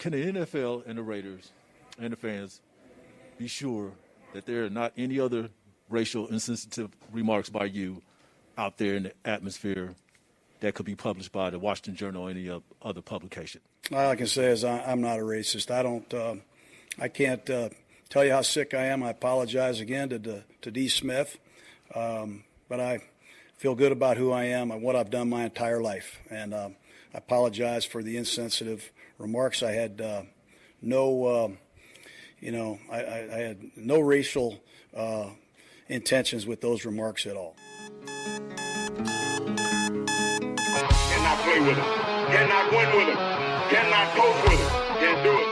can the NFL and the Raiders and the fans be sure that there are not any other racial insensitive remarks by you out there in the atmosphere that could be published by the Washington Journal or any other publication? All I can say is I'm not a racist. I can't tell you how sick I am. I apologize again to D. Smith, but I feel good about who I am and what I've done my entire life. And I apologize for the insensitive remarks. I had I had no racial intentions with those remarks at all. Cannot play with him. Cannot win with him. Cannot coach with him. Can't do it. You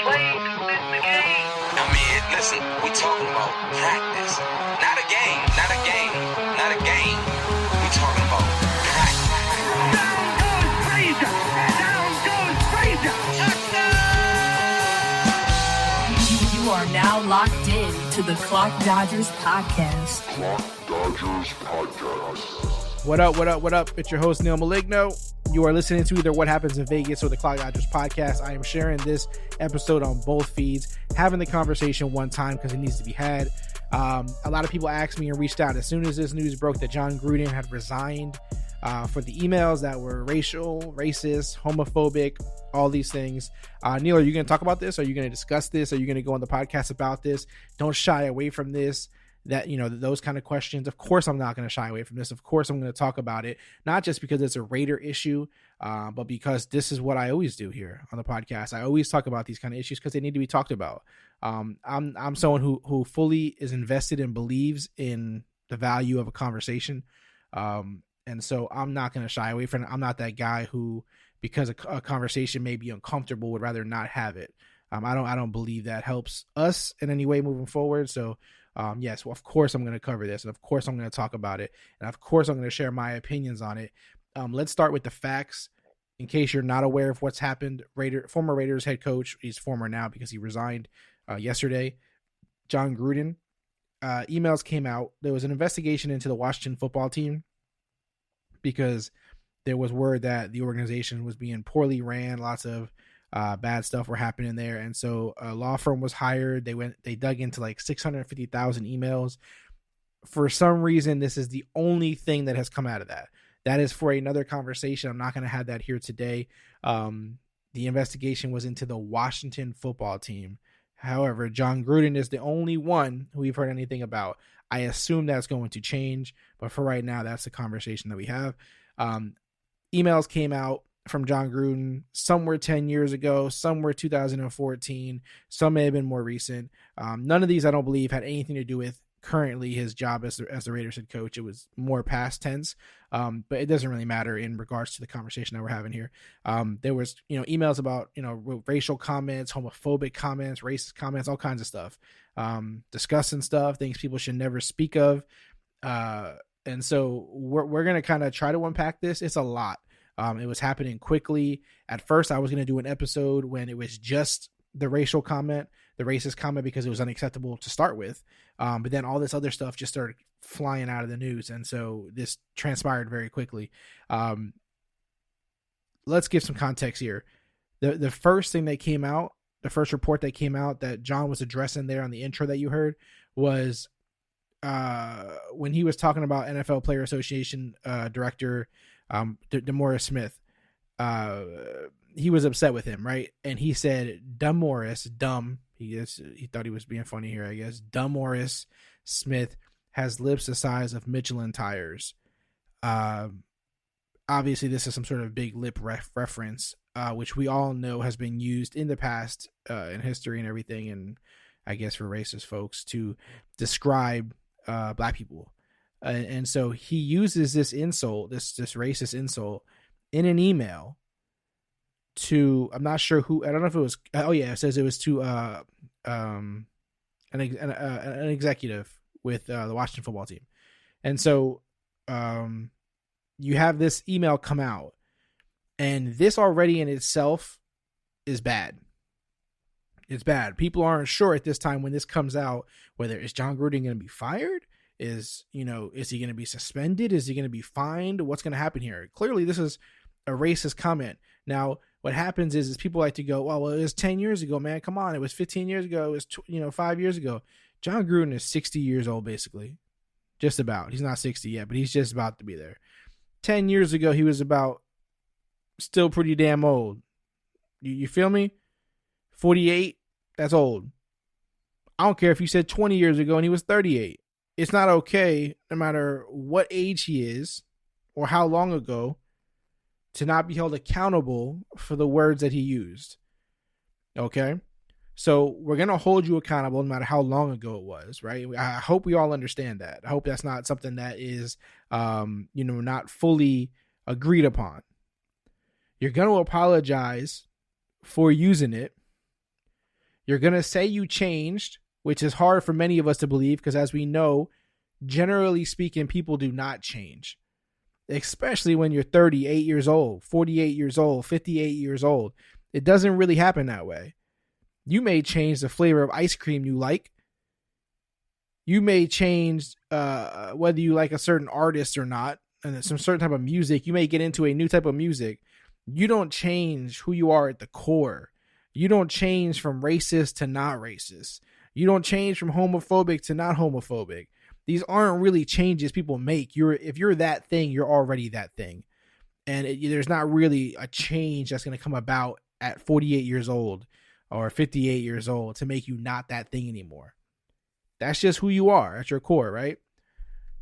play to win the game. I mean, listen, we talking about practice. Not a game. Not a game. Not a game. We talking about practice. Down goes Frazier. Down goes Frazier. Touchdown! You are now locked in to the Clock Dodgers podcast. Clock Dodgers podcast. What up? It's your host, Neal Maligno. You are listening to either What Happens in Vegas or the Clock Dodgers podcast. I am sharing this episode on both feeds, having the conversation one time because it needs to be had. A lot of people asked me and reached out as soon as this news broke that Jon Gruden had resigned for the emails that were racial, racist, homophobic, all these things. Neal, are you going to talk about this? Are you going to discuss this? Are you going to go on the podcast about this? Don't shy away from this. Those kind of questions. Of course, I'm not going to shy away from this. Of course, I'm going to talk about it, not just because it's a Raider issue, but because this is what I always do here on the podcast. I always talk about these kind of issues because they need to be talked about. I'm someone who fully is invested and believes in the value of a conversation. And so I'm not going to shy away from it. I'm not that guy who, because a conversation may be uncomfortable, would rather not have it. I don't believe that helps us in any way moving forward. So yes, well, of course I'm going to cover this, and of course I'm going to talk about it, and of course I'm going to share my opinions on it. Let's start with the facts. In case you're not aware of what's happened, former Raiders head coach, he's former now because he resigned yesterday, Jon Gruden, emails came out. There was an investigation into the Washington football team because there was word that the organization was being poorly ran, lots of bad stuff were happening there. And so a law firm was hired. They dug into like 650,000 emails. For some reason, this is the only thing that has come out of that. That is for another conversation. I'm not going to have that here today. The investigation was into the Washington football team. However, Jon Gruden is the only one who we've heard anything about. I assume that's going to change, but for right now, that's the conversation that we have. Emails came out from Jon Gruden somewhere 10 years ago, somewhere 2014. Some may have been more recent. None of these, I don't believe, had anything to do with currently his job as the Raiders head coach. It was more past tense, but it doesn't really matter in regards to the conversation that we're having here. There was, emails about, racial comments, homophobic comments, racist comments, all kinds of stuff, discussing stuff, things people should never speak of. And so we're going to kind of try to unpack this. It's a lot. It was happening quickly. At first, I was going to do an episode when it was just the racial comment, the racist comment, because it was unacceptable to start with. But then all this other stuff just started flying out of the news. And so this transpired very quickly. Let's give some context here. The first thing that came out, the first report that came out that Jon was addressing there on the intro that you heard was when he was talking about NFL Player Association director DeMaurice Smith. He was upset with him, right? And he said, he thought he was being funny here, I guess. DeMaurice Smith has lips the size of Michelin tires. Obviously, this is some sort of big lip reference, which we all know has been used in the past in history and everything, and I guess for racist folks to describe black people. And so he uses this insult, this racist insult, in an email to, I'm not sure who, I don't know if it was, it says it was to an executive with the Washington football team. And so you have this email come out, and this already in itself is bad. It's bad. People aren't sure at this time when this comes out whether is Jon Gruden going to be fired? Is he going to be suspended? Is he going to be fined? What's going to happen here? Clearly, this is a racist comment. Now, what happens is people like to go, well, it was 10 years ago, man. Come on. It was 15 years ago. It was, 5 years ago. Jon Gruden is 60 years old, basically. Just about. He's not 60 yet, but he's just about to be there. 10 years ago, he was about still pretty damn old. You feel me? 48, that's old. I don't care if you said 20 years ago and he was 38. It's not okay, no matter what age he is or how long ago, to not be held accountable for the words that he used. Okay? So we're going to hold you accountable no matter how long ago it was, right? I hope we all understand that. I hope that's not something that is, not fully agreed upon. You're going to apologize for using it. You're going to say you changed, which is hard for many of us to believe because, as we know, generally speaking, people do not change, especially when you're 38 years old, 48 years old, 58 years old. It doesn't really happen that way. You may change the flavor of ice cream you like. You may change whether you like a certain artist or not, and some certain type of music. You may get into a new type of music. You don't change who you are at the core. You don't change from racist to not racist. You don't change from homophobic to not homophobic. These aren't really changes people make. If you're that thing, you're already that thing. And there's not really a change that's going to come about at 48 years old or 58 years old to make you not that thing anymore. That's just who you are at your core, right?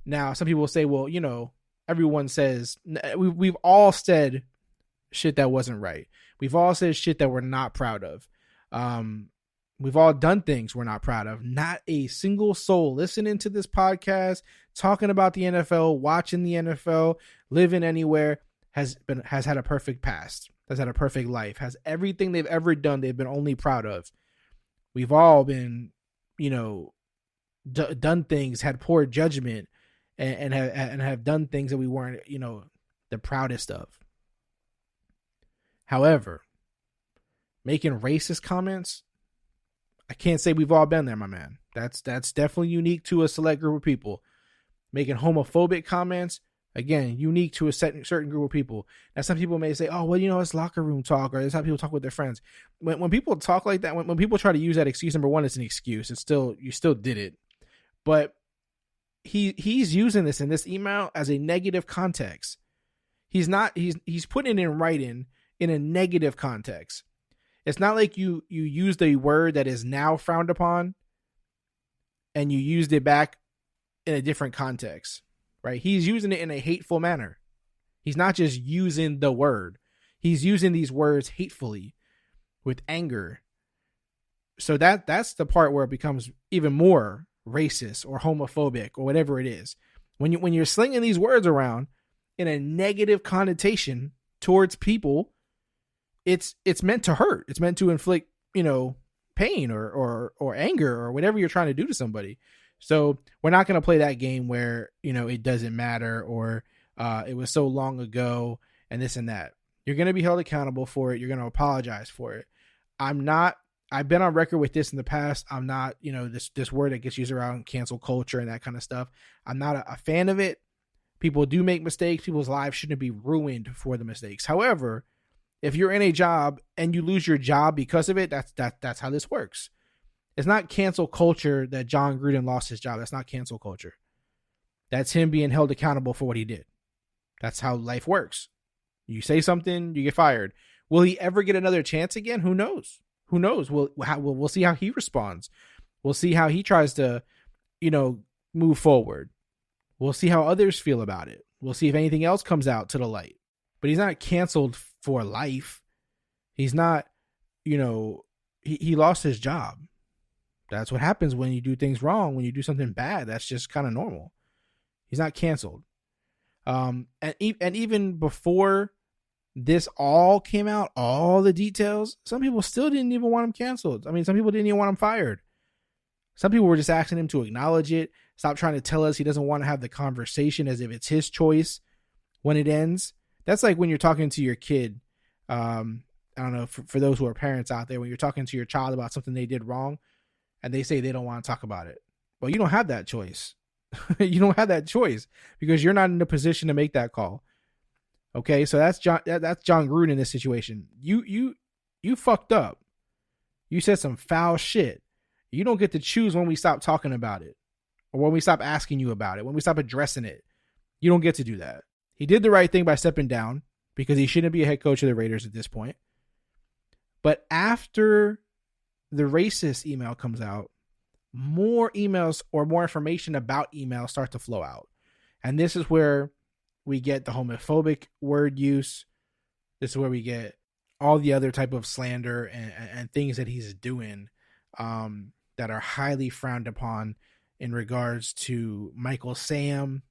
Now, some people will say, well, everyone says, we've all said shit that wasn't right. We've all said shit that we're not proud of. We've all done things we're not proud of. Not a single soul listening to this podcast, talking about the NFL, watching the NFL, living anywhere, has had a perfect past, has had a perfect life, has everything they've ever done they've been only proud of. We've all been, done things, had poor judgment, and have done things that we weren't, the proudest of. However, making racist comments, I can't say we've all been there, my man. That's definitely unique to a select group of people. Making homophobic comments, again, unique to a certain group of people. Now, some people may say, oh, well, it's locker room talk, or it's how people talk with their friends. When people talk like that, when people try to use that excuse, number one, it's an excuse. You still did it. But he's using this in this email as a negative context. He's putting it in writing in a negative context. It's not like you used a word that is now frowned upon and you used it back in a different context, right? He's using it in a hateful manner. He's not just using the word. He's using these words hatefully with anger. So that's the part where it becomes even more racist or homophobic or whatever it is. When you're slinging these words around in a negative connotation towards people, it's meant to hurt. It's meant to inflict, pain or anger or whatever you're trying to do to somebody. So we're not going to play that game where, it doesn't matter or it was so long ago and this and that. You're going to be held accountable for it. You're going to apologize for it. I've been on record with this in the past. I'm not, this word that gets used around cancel culture and that kind of stuff. I'm not a fan of it. People do make mistakes. People's lives shouldn't be ruined for the mistakes. However, if you're in a job and you lose your job because of it, that's how this works. It's not cancel culture that Jon Gruden lost his job. That's not cancel culture. That's him being held accountable for what he did. That's how life works. You say something, you get fired. Will he ever get another chance again? Who knows? We'll see how he responds. We'll see how he tries to, move forward. We'll see how others feel about it. We'll see if anything else comes out to the light. But he's not canceled for life. He's not, he lost his job. That's what happens when you do things wrong, when you do something bad. That's just kind of normal. He's not canceled. And even before this all came out, all the details, some people still didn't even want him canceled. I mean, some people didn't even want him fired. Some people were just asking him to acknowledge it. Stop trying to tell us he doesn't want to have the conversation as if it's his choice when it ends. That's like when you're talking to your kid. I don't know, for those who are parents out there, when you're talking to your child about something they did wrong and they say they don't want to talk about it. Well, you don't have that choice. You don't have that choice because you're not in a position to make that call. Okay, so that's Jon Gruden in this situation. You fucked up. You said some foul shit. You don't get to choose when we stop talking about it, or when we stop asking you about it, when we stop addressing it. You don't get to do that. He did the right thing by stepping down, because he shouldn't be a head coach of the Raiders at this point. But after the racist email comes out, more emails or more information about emails start to flow out. And this is where we get the homophobic word use. This is where we get all the other type of slander and things that he's doing that are highly frowned upon in regards to Michael Sam,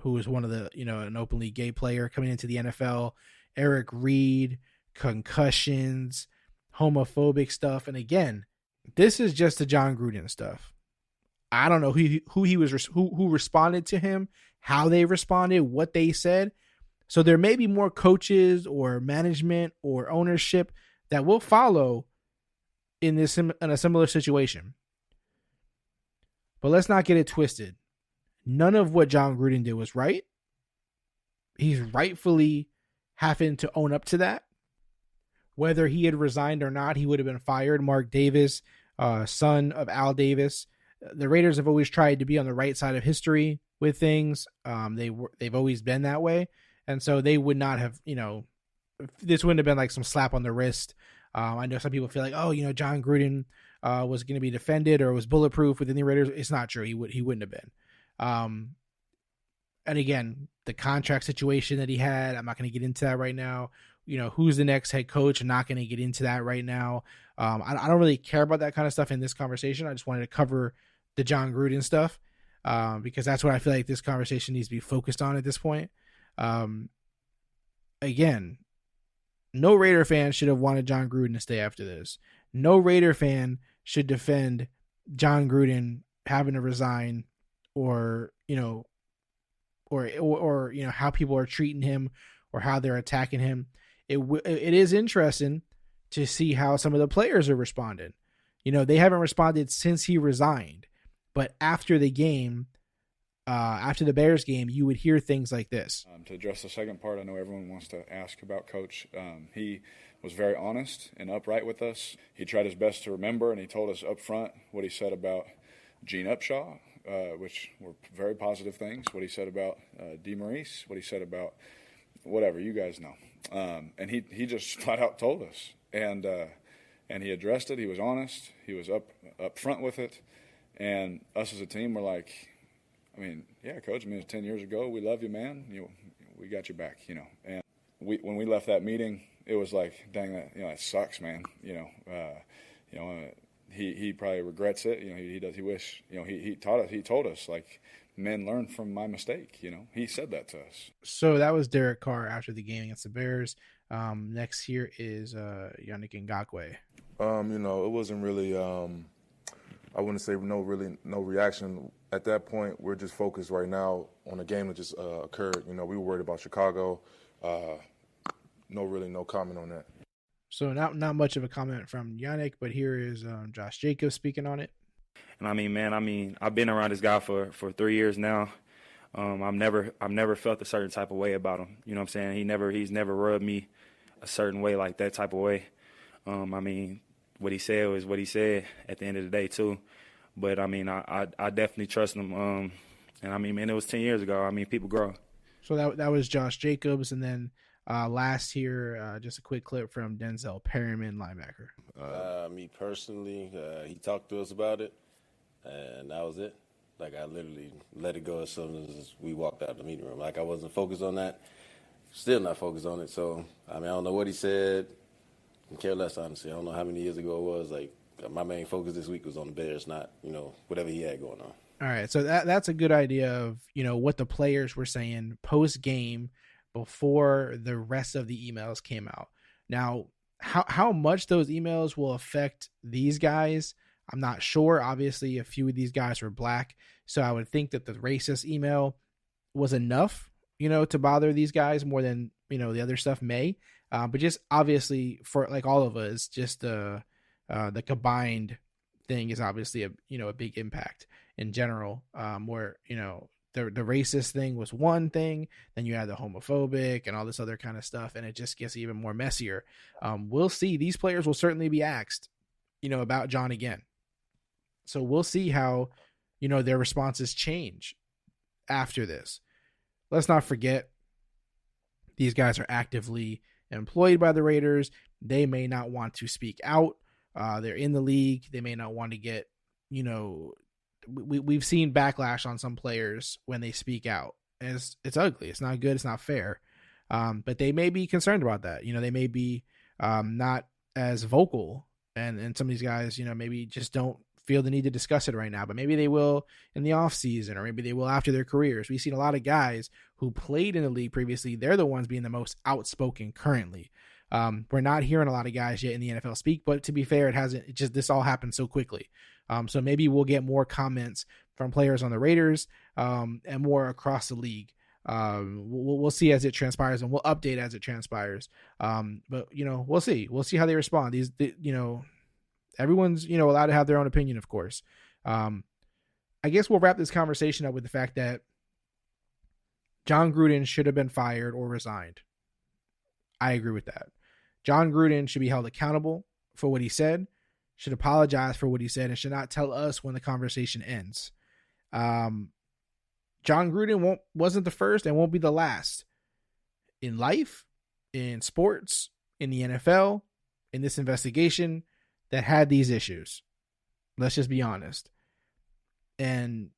who is one of the, an openly gay player coming into the NFL, Eric Reed, concussions, homophobic stuff. And again, this is just the Jon Gruden stuff. I don't know who responded to him, how they responded, what they said. So there may be more coaches or management or ownership that will follow in a similar situation. But let's not get it twisted. None of what Jon Gruden did was right. He's rightfully having to own up to that. Whether he had resigned or not, he would have been fired. Mark Davis, son of Al Davis. The Raiders have always tried to be on the right side of history with things. They've always been that way. And so they would not have, this wouldn't have been like some slap on the wrist. I know some people feel like, Jon Gruden was going to be defended or was bulletproof within the Raiders. It's not true. He wouldn't have been. And again, the contract situation that he had, I'm not going to get into that right now. Who's the next head coach? I'm not going to get into that right now. I don't really care about that kind of stuff in this conversation. I just wanted to cover the Jon Gruden stuff because that's what I feel like this conversation needs to be focused on at this point. Again, no Raider fan should have wanted Jon Gruden to stay after this. No Raider fan should defend Jon Gruden having to resign or how people are treating him or how they're attacking him. It is interesting to see how some of the players are responding. They haven't responded since he resigned, but after the game, after the Bears game, you would hear things like this. To address the second part, I know everyone wants to ask about Coach. He was very honest and upright with us. He tried his best to remember, and he told us up front what he said about Gene Upshaw, which were very positive things, what he said about DeMaurice, what he said about whatever, you guys know. And he just flat out told us. And he addressed it. He was honest. He was up front with it. And us as a team were like, yeah, Coach, it was 10 years ago. We love you, man. We got your back, And when we left that meeting, it was like, dang, that sucks, man. He probably regrets it. He wish, he taught us. He told us, like, men learn from my mistake. He said that to us. So that was Derek Carr after the game against the Bears. Next here is Yannick Ngakoue. It wasn't really, I wouldn't say no reaction. At that point, we're just focused right now on the game that just occurred. We were worried about Chicago. No comment on that. So not much of a comment from Yannick, but here is Josh Jacobs speaking on it. And I've been around this guy for 3 years now. I've never felt a certain type of way about him. You know what I'm saying? He's never rubbed me a certain way, like that type of way. What he said was what he said at the end of the day too. But I definitely trust him. And it was 10 years ago. People grow. So that was Josh Jacobs, and then last here, just a quick clip from Denzel Perryman, linebacker. Me personally, he talked to us about it, and that was it. Like, I literally let it go as soon as we walked out of the meeting room. Like, I wasn't focused on that. Still not focused on it. So, I don't know what he said. I care less, honestly. I don't know how many years ago it was. Like, my main focus this week was on the Bears, not, whatever he had going on. All right, so that's a good idea of, what the players were saying post-game before the rest of the emails came out. Now, how much those emails will affect these guys, I'm not sure. Obviously, a few of these guys were black, so I would think that the racist email was enough, to bother these guys more than, the other stuff may. But just obviously for like all of us, just the combined thing is obviously a big impact in general, where, the racist thing was one thing, then you had the homophobic and all this other kind of stuff, and it just gets even more messier. We'll see. These players will certainly be asked, about Jon again. So we'll see how, their responses change after this. Let's not forget, these guys are actively employed by the Raiders. They may not want to speak out. They're in the league. They may not want to get, we've seen backlash on some players when they speak out. And it's ugly. It's not good. It's not fair. But they may be concerned about that. They may be not as vocal. And some of these guys, maybe just don't feel the need to discuss it right now. But maybe they will in the off season, or maybe they will after their careers. We've seen a lot of guys who played in the league previously. They're the ones being the most outspoken currently. We're not hearing a lot of guys yet in the NFL speak, but to be fair, this all happened so quickly. So maybe we'll get more comments from players on the Raiders, and more across the league. We'll see as it transpires, and we'll update as it transpires. But we'll see. We'll see how they respond. Everyone's, allowed to have their own opinion, of course. I guess we'll wrap this conversation up with the fact that Jon Gruden should have been fired or resigned. I agree with that. Jon Gruden should be held accountable for what he said, should apologize for what he said, and should not tell us when the conversation ends. Jon Gruden wasn't the first and won't be the last in life, in sports, in the NFL, in this investigation that had these issues. Let's just be honest. And,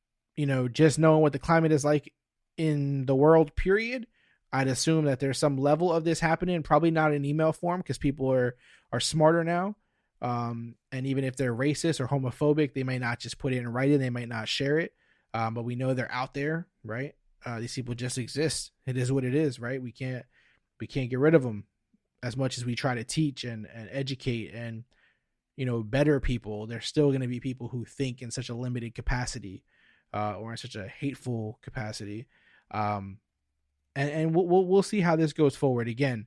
just knowing what the climate is like in the world, period, I'd assume that there's some level of this happening, probably not in email form because people are smarter now. And even if they're racist or homophobic, they may not just put it in writing. They might not share it. But we know they're out there, right? These people just exist. It is what it is, right? We can't get rid of them as much as we try to teach and educate and, better people. There's still going to be people who think in such a limited capacity, or in such a hateful capacity. And we'll see how this goes forward. Again,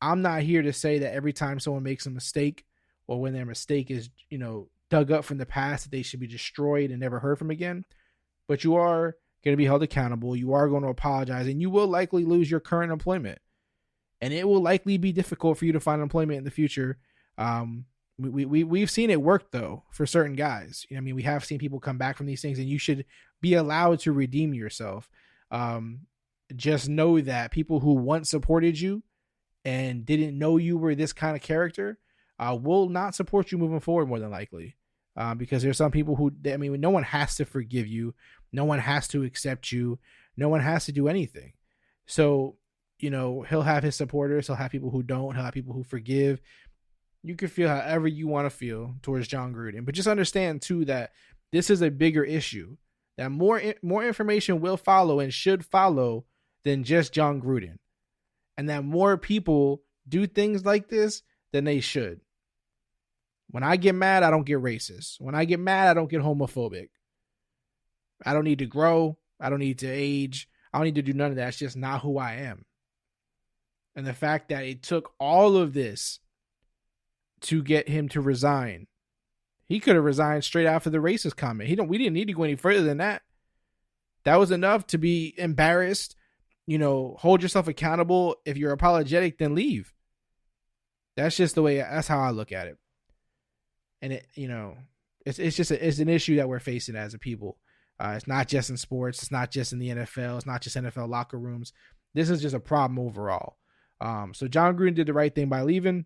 I'm not here to say that every time someone makes a mistake or when their mistake is, dug up from the past, that they should be destroyed and never heard from again. But you are going to be held accountable. You are going to apologize, and you will likely lose your current employment. And it will likely be difficult for you to find employment in the future. We've seen it work, though, for certain guys. We have seen people come back from these things, and you should be allowed to redeem yourself. Just know that people who once supported you and didn't know you were this kind of character will not support you moving forward, more than likely. Because there's some people who, no one has to forgive you. No one has to accept you. No one has to do anything. So, he'll have his supporters. He'll have people who don't. He'll have people who forgive. You can feel however you want to feel towards Jon Gruden. But just understand, too, that this is a bigger issue. That more information will follow and should follow than just Jon Gruden. And that more people do things like this than they should. When I get mad, I don't get racist. When I get mad, I don't get homophobic. I don't need to grow. I don't need to age. I don't need to do none of that. It's just not who I am. And the fact that it took all of this to get him to resign. He could have resigned straight after the racist comment. We didn't need to go any further than that. That was enough to be embarrassed. Hold yourself accountable. If you're apologetic, then leave. That's just that's how I look at it. And it's an issue that we're facing as a people. It's not just in sports. It's not just in the NFL. It's not just NFL locker rooms. This is just a problem overall. So Jon Gruden did the right thing by leaving.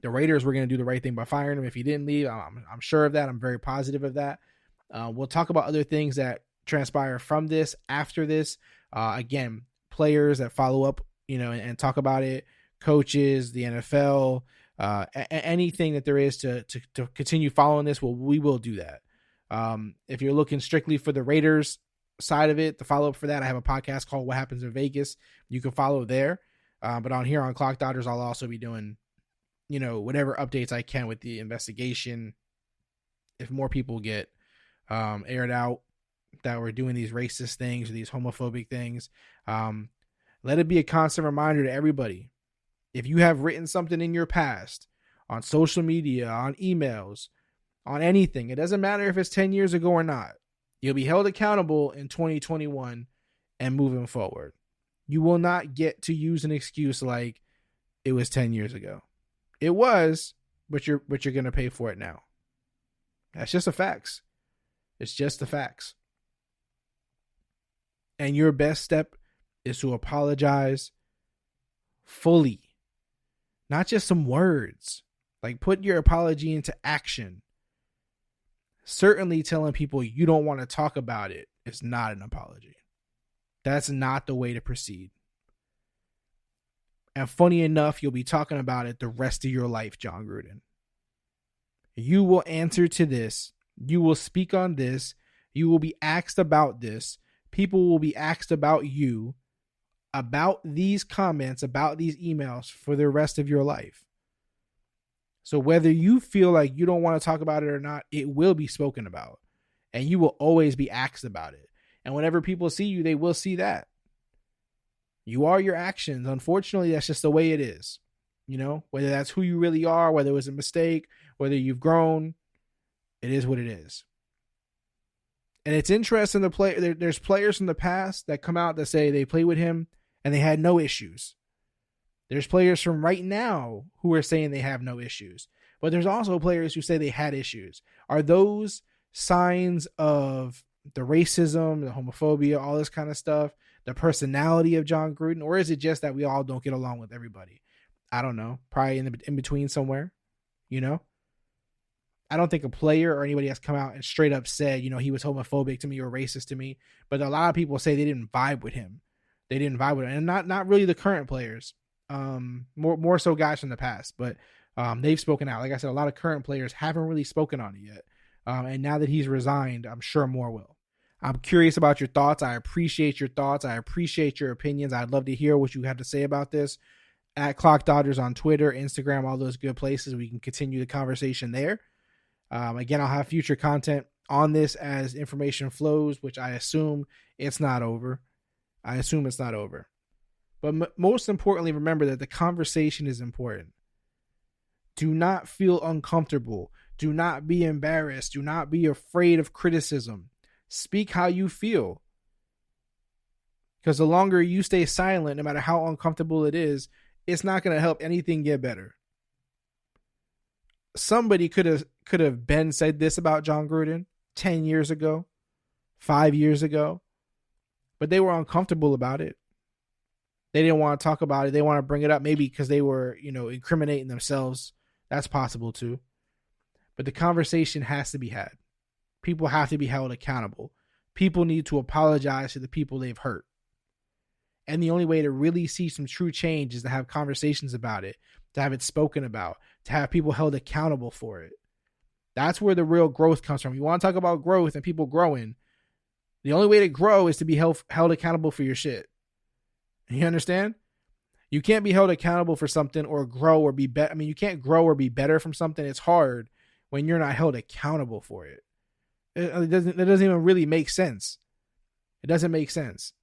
The Raiders were going to do the right thing by firing him if he didn't leave. I'm sure of that. I'm very positive of that. We'll talk about other things that transpire from this, after this. Again, players that follow up, and talk about it, coaches, the NFL, anything that there is to continue following this. Well, we will do that. If you're looking strictly for the Raiders side of it, the follow up for that, I have a podcast called What Happens in Vegas. You can follow there. But on here on Clock Dodgers, I'll also be doing, whatever updates I can with the investigation. If more people get aired out that we're doing these racist things or these homophobic things, let it be a constant reminder to everybody. If you have written something in your past on social media, on emails, on anything, it doesn't matter if it's 10 years ago or not. You'll be held accountable in 2021 and moving forward. You will not get to use an excuse like it was 10 years ago. It was, but you're going to pay for it now. That's just the facts. It's just the facts. And your best step is to apologize fully. Not just some words. Like, put your apology into action. Certainly telling people you don't want to talk about it is not an apology. That's not the way to proceed. And funny enough, you'll be talking about it the rest of your life, Jon Gruden. You will answer to this. You will speak on this. You will be asked about this. People will be asked about you, about these comments, about these emails for the rest of your life. So whether you feel like you don't want to talk about it or not, it will be spoken about. And you will always be asked about it. And whenever people see you, they will see that. You are your actions. Unfortunately, that's just the way it is. You know, whether that's who you really are, whether it was a mistake, whether you've grown, it is what it is. And it's interesting to play. There's players from the past that come out that say they played with him and they had no issues. There's players from right now who are saying they have no issues. But there's also players who say they had issues. Are those signs of the racism, the homophobia, all this kind of stuff, the personality of Jon Gruden? Or is it just that we all don't get along with everybody? I don't know. Probably in between somewhere, you know? I don't think a player or anybody has come out and straight up said, you know, he was homophobic to me or racist to me. But a lot of people say they didn't vibe with him. They didn't vibe with him. And not really the current players. More so guys from the past. But they've spoken out. Like I said, a lot of current players haven't really spoken on it yet. And now that he's resigned, I'm sure more will. I'm curious about your thoughts. I appreciate your thoughts. I appreciate your opinions. I'd love to hear what you have to say about this. At Clock Dodgers on Twitter, Instagram, all those good places. We can continue the conversation there. Again, I'll have future content on this as information flows, which I assume it's not over. But most importantly, remember that the conversation is important. Do not feel uncomfortable. Do not be embarrassed. Do not be afraid of criticism. Speak how you feel. Because the longer you stay silent, no matter how uncomfortable it is, it's not going to help anything get better. Somebody could have been said this about Jon Gruden 10 years ago, 5 years ago, but they were uncomfortable about it. They didn't want to talk about it. They want to bring it up maybe because they were, you know, incriminating themselves. That's possible too. But the conversation has to be had. People have to be held accountable. People need to apologize to the people they've hurt. And the only way to really see some true change is to have conversations about it, to have it spoken about, to have people held accountable for it. That's where the real growth comes from. You want to talk about growth and people growing. The only way to grow is to be held accountable for your shit. You understand? You can't be held accountable for something or grow or be better. I mean, you can't grow or be better from something. It's hard when you're not held accountable for it. It doesn't even really make sense. It doesn't make sense.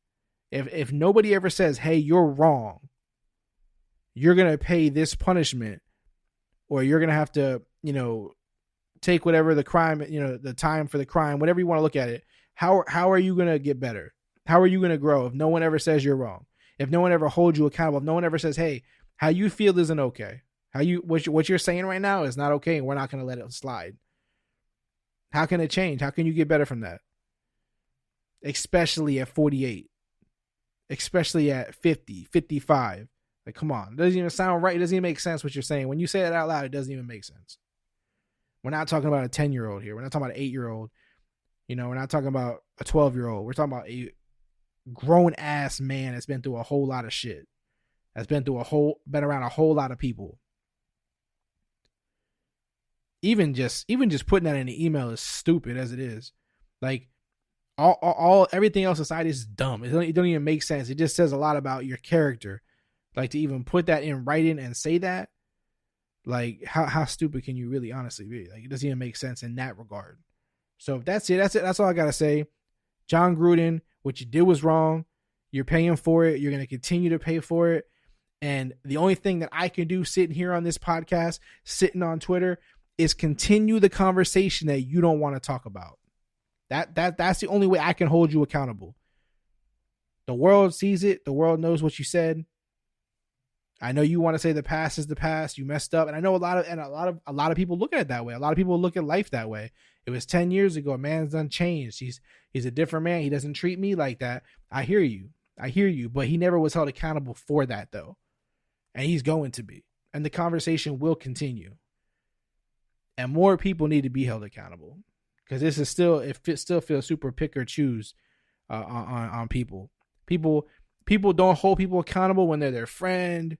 If nobody ever says, hey, you're wrong, you're going to pay this punishment, or you're going to have to, you know, take whatever the crime, you know, the time for the crime, whatever you want to look at it. How are you going to get better? How are you going to grow if no one ever says you're wrong? If no one ever holds you accountable, if no one ever says, hey, how you feel isn't okay. What you're saying right now is not okay, and we're not going to let it slide. How can it change? How can you get better from that? Especially at 48. Especially at 50, 55. Like, come on. It doesn't even sound right. It doesn't even make sense what you're saying. When you say it out loud, it doesn't even make sense. We're not talking about a 10-year-old here. We're not talking about an 8-year-old. You know, we're not talking about a 12-year-old. We're talking about a grown-ass man that's been through a whole lot of shit. That's been around a whole lot of people. Even just putting that in the email is stupid as it is. Like, everything else aside is dumb. It don't even make sense. It just says a lot about your character. Like, to even put that in writing and say that, like, how stupid can you really honestly be? Like, it doesn't even make sense in that regard. So that's it. That's all I gotta say. Jon Gruden, what you did was wrong. You're paying for it. You're gonna continue to pay for it. And the only thing that I can do sitting here on this podcast, sitting on Twitter, is continue the conversation that you don't want to talk about. That's the only way I can hold you accountable. The world sees it. The world knows what you said. I know you want to say the past is the past. You messed up, and I know a lot of people look at it that way. A lot of people look at life that way. It was 10 years ago. A man's done changed. He's a different man. He doesn't treat me like that. I hear you, but he never was held accountable for that though, and he's going to be. And the conversation will continue. And more people need to be held accountable because this is still feels super pick or choose on people. People don't hold people accountable when they're their friend,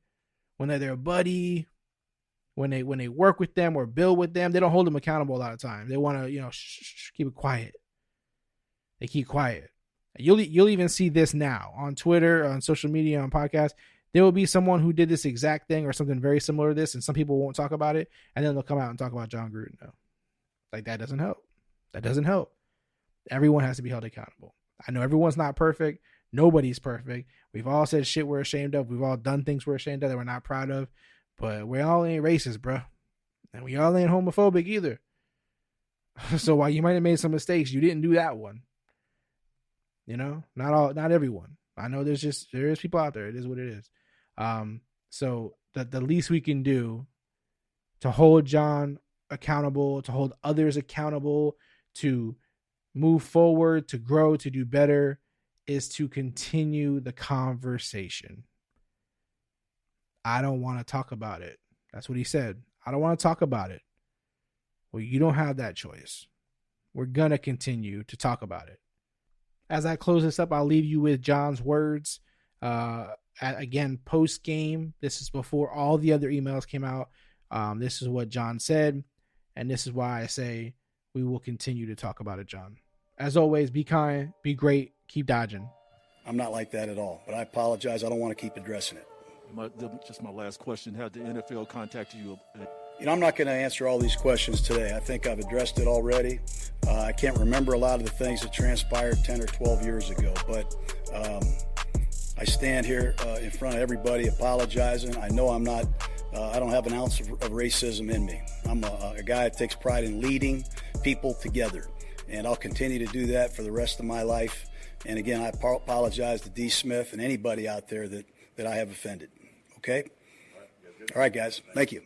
when they're their buddy, when they work with them or build with them. They don't hold them accountable a lot of times. They want to keep it quiet. They keep quiet. You'll even see this now on Twitter, on social media, on podcasts. There will be someone who did this exact thing or something very similar to this, and some people won't talk about it, and then they'll come out and talk about Jon Gruden. No. Like, that doesn't help. That doesn't help. Everyone has to be held accountable. I know everyone's not perfect. Nobody's perfect. We've all said shit we're ashamed of. We've all done things we're ashamed of that we're not proud of. But we all ain't racist, bro. And we all ain't homophobic either. So while you might have made some mistakes, you didn't do that one. Not everyone. I know there is people out there. It is what it is. So the least we can do to hold Jon accountable, to hold others accountable, to move forward, to grow, to do better, is to continue the conversation. I don't want to talk about it. That's what he said. I don't want to talk about it. Well, you don't have that choice. We're going to continue to talk about it. As I close this up, I'll leave you with Jon's words. Again, post game. This is before all the other emails came out. This is what Jon said. And this is why I say we will continue to talk about it, Jon. As always, be kind, be great, keep dodging. I'm not like that at all, but I apologize. I don't want to keep addressing it. Just my last question. Have the NFL contacted you? I'm not going to answer all these questions today. I think I've addressed it already. I can't remember a lot of the things that transpired 10 or 12 years ago, but I stand here in front of everybody apologizing. I know I don't have an ounce of racism in me. I'm a guy that takes pride in leading people together, and I'll continue to do that for the rest of my life. And again, I apologize to D. Smith and anybody out there that I have offended. Okay? All right, guys. Thank you.